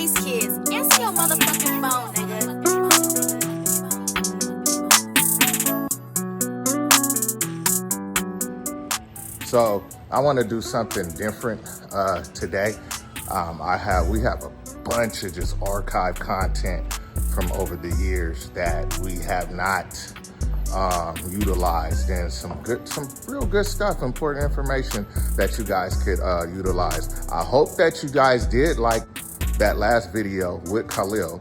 Ace Kids, answer your motherfucking phone, nigga. So I want to do something different today. We have a bunch of just archive content from over the years that we have not utilized, and some real good stuff, important information that you guys could utilize. I hope that you guys did like that last video with Khalil.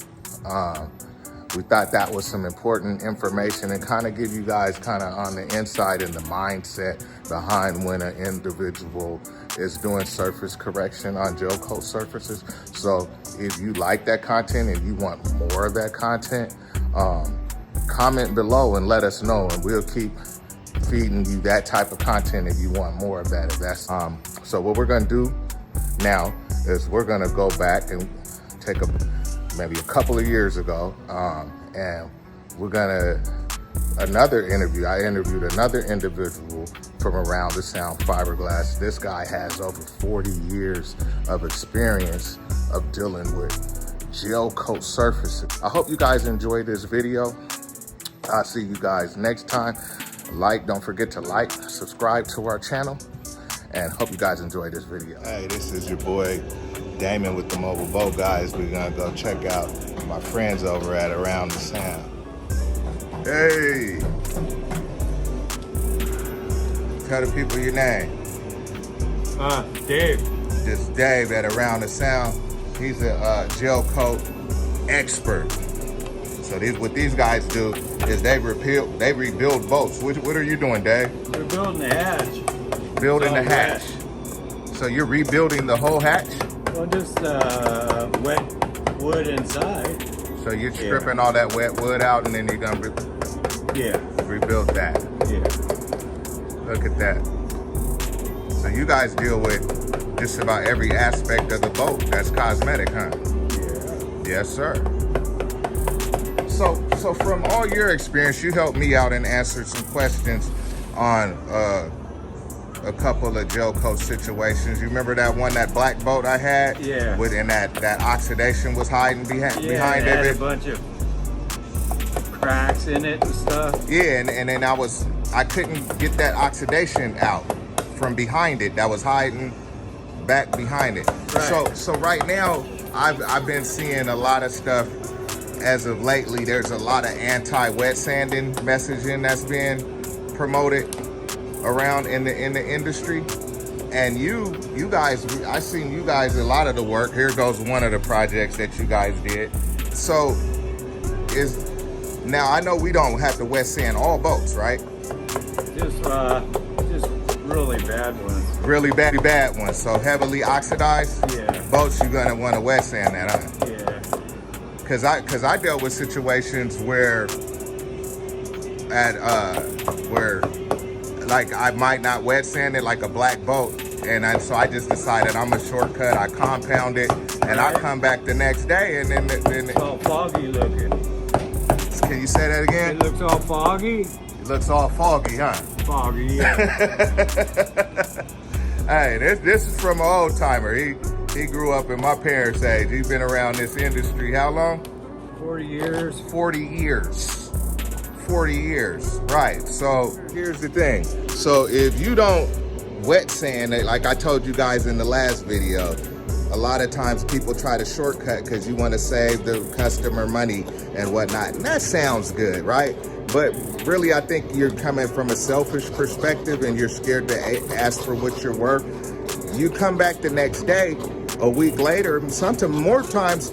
We thought that was some important information and kind of give you guys kind of on the inside and the mindset behind when an individual is doing surface correction on Gelcoat surfaces. So if you like that content and you want more of that content, comment below and let us know, and we'll keep feeding you that type of content if you want more of that. If that's so what we're gonna do now is we're gonna go back and take maybe a couple of years ago, and we're gonna I interviewed another individual from around the sound fiberglass. This guy has over 40 years of experience of dealing with Gelcoat surfaces. I hope you guys enjoyed this video. I'll see you guys next time. Don't forget to like, subscribe to our channel, and hope you guys enjoy this video. Hey, this is your boy Damon with the Mobile Boat Guys. We're gonna go check out my friends over at Around the Sound. Hey, tell the people your name. Dave. This is Dave at Around the Sound. He's a Gelcoat expert. So what these guys do is they rebuild boats. What are you doing, Dave? We're building the hatch. Building the hatch. So you're rebuilding the whole hatch? Well, just wet wood inside. So you're stripping all that wet wood out, and then you're gonna rebuild that. Yeah. Look at that. So you guys deal with just about every aspect of the boat that's cosmetic, huh? Yeah. Yes, sir. So from all your experience, you helped me out and answered some questions on a couple of Gelcoat situations. You remember that one, that black boat I had? Yeah. And that oxidation was hiding behind it it. Had a bunch of cracks in it and stuff. Yeah, and then I couldn't get that oxidation out from behind it. That was hiding back behind it. Right. So right now, I've been seeing a lot of stuff as of lately. There's a lot of anti-wet sanding messaging that's being promoted around in the industry, and you guys, I seen you guys a lot of the work. Here goes one of the projects that you guys did. So now I know we don't have to wet sand all boats, right? Just really bad ones. Really bad ones. So heavily oxidized boats, you're gonna want to wet sand that, huh? Yeah. Cause I dealt with situations where like I might not wet sand it like a black boat, and so I just decided I'm a shortcut. I compound it, and I come back the next day, and then it's all foggy looking. Can you say that again? It looks all foggy. It looks all foggy, huh? Foggy, yeah. Hey, this is from an old timer. He grew up in my parents' age. He's been around this industry how long? 40 years. 40 years. 40 years, right. So here's the thing. So if you don't wet sand it, like I told you guys in the last video, a lot of times people try to shortcut because you want to save the customer money and whatnot. And that sounds good, right? But really, I think you're coming from a selfish perspective and you're scared to ask for what you're worth. You come back the next day, a week later, sometimes more times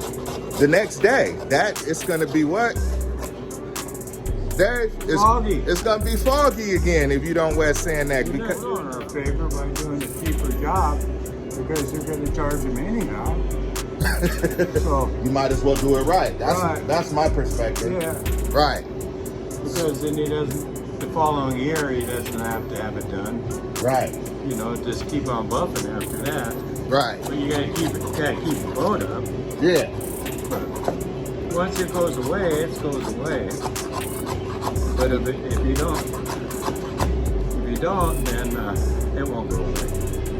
the next day, that it's going to be what? Foggy. It's going to be foggy again if you don't wet sand that. You're not doing our favor by doing a cheaper job, because you're going to charge them anyhow. So you might as well do it right. That's my perspective. Yeah. Right. Because then the following year, he doesn't have to have it done. Right. You know, just keep on buffing after that. Right. But you gotta keep the boat up. Yeah. But once it goes away, it goes away. But if you don't, then it won't go away.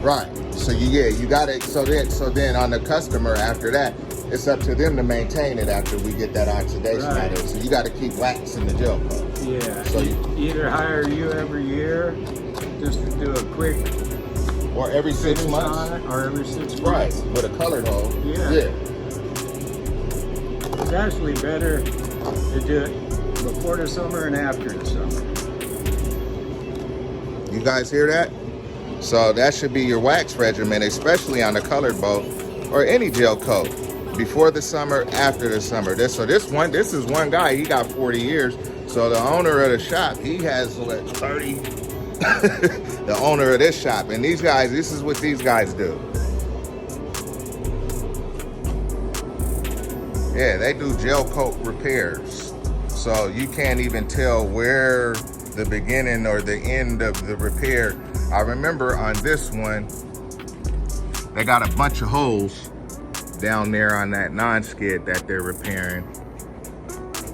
Right. So you got it. So then on the customer after that, it's up to them to maintain it after we get that oxidation out of it. So you got to keep waxing the gel coat. Yeah. So either hire you every year just to do a quick or every 6 finish months. on it, or every 6 Right, months. with a colored hole. Yeah. It's actually better to do it before the summer and after the summer. You guys hear that? So that should be your wax regimen, especially on the colored boat or any gel coat. Before the summer, after the summer. This is one guy, he got 40 years. So the owner of the shop, he has what, 30? The owner of this shop. And these guys, this is what these guys do. Yeah, they do gel coat repairs. So you can't even tell where the beginning or the end of the repair. I remember on this one, they got a bunch of holes down there on that non-skid that they're repairing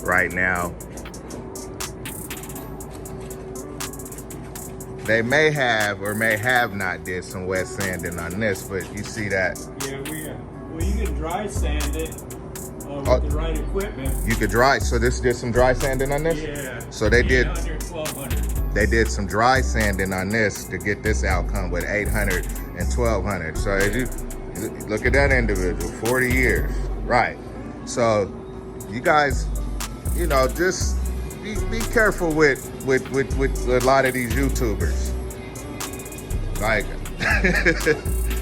right now. They may have or may have not did some wet sanding on this, but you see that. Yeah, well, you can dry sand it with the right equipment. You could dry, so this did some dry sanding on this? Yeah. So they did. 1200. They did some dry sanding on this to get this outcome with 800 and 1200. So as you look at that individual, 40 years, right? So you guys, you know, just be careful with a lot of these YouTubers, like,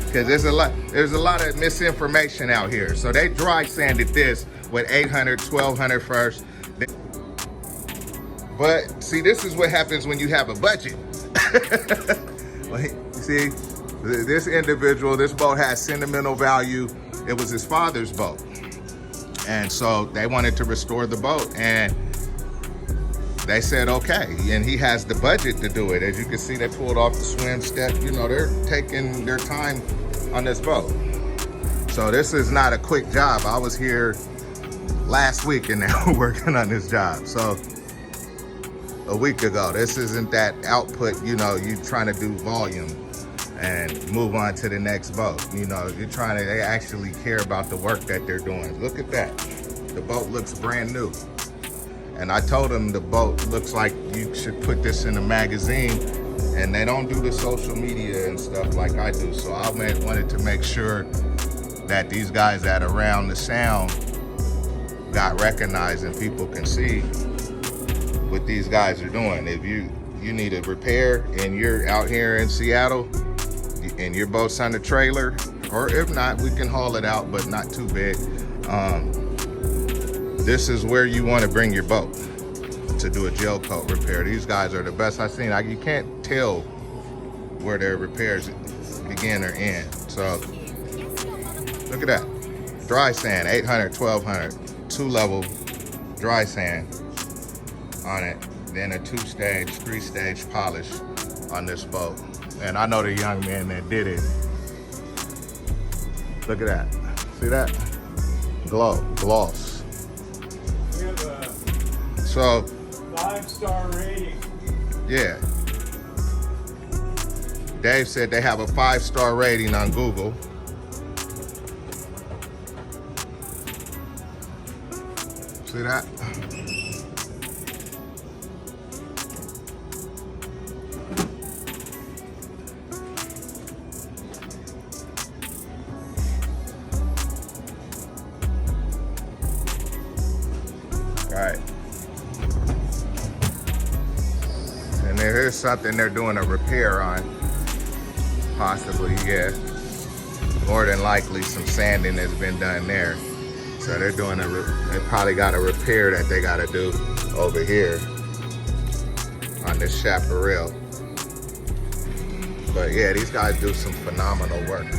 because there's a lot of misinformation out here. So they dry sanded this with 800, 1200 first. But see, this is what happens when you have a budget. See, this individual, this boat has sentimental value. It was his father's boat. And so they wanted to restore the boat, and they said, okay. And he has the budget to do it. As you can see, they pulled off the swim step. You know, they're taking their time on this boat. So this is not a quick job. I was here last week and now working on this job. So a week ago, this isn't that output, you know, you trying to do volume and move on to the next boat. You know, they actually care about the work that they're doing. Look at that. The boat looks brand new. And I told them the boat looks like you should put this in a magazine, and they don't do the social media and stuff like I do. So I wanted to make sure that these guys that are around the sound got recognized and people can see what these guys are doing. If you need a repair and you're out here in Seattle and your boat's on the trailer, or if not, we can haul it out, but not too big. This is where you want to bring your boat to do a gel coat repair. These guys are the best I've seen. You can't tell where their repairs begin or end. So look at that. Dry sand, 800, 1200, 2-level dry sand on it. Then a 2-stage, 3-stage polish on this boat. And I know the young man that did it. Look at that. See that? Gloss. We have a So 5-star rating. yeah. Dave said they have a 5-star rating on Google. See that? Right. And here's something they're doing a repair on. Possibly, yeah. More than likely some sanding has been done there. So they're doing they probably got a repair that they gotta do over here on this chaparral. But yeah, these guys do some phenomenal work.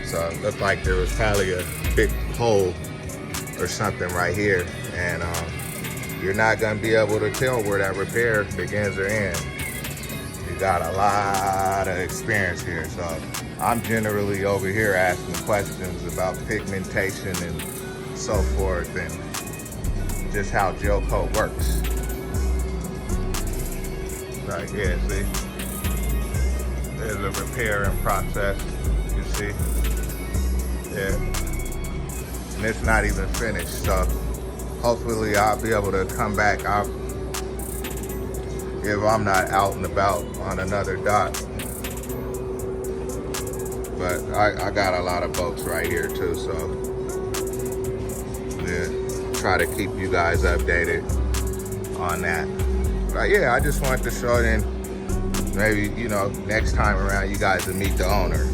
So it looked like there was probably a big hole or something right here. And you're not gonna be able to tell where that repair begins or ends. You got a lot of experience here. So I'm generally over here asking questions about pigmentation and so forth, and just how gel coat works. Right here, see? There's a repair in process, you see? Yeah. and it's not even finished. So hopefully I'll be able to come back if I'm not out and about on another dock. But I got a lot of boats right here too, so yeah, try to keep you guys updated on that. But yeah, I just wanted to show it, and maybe, you know, next time around you guys will meet the owner.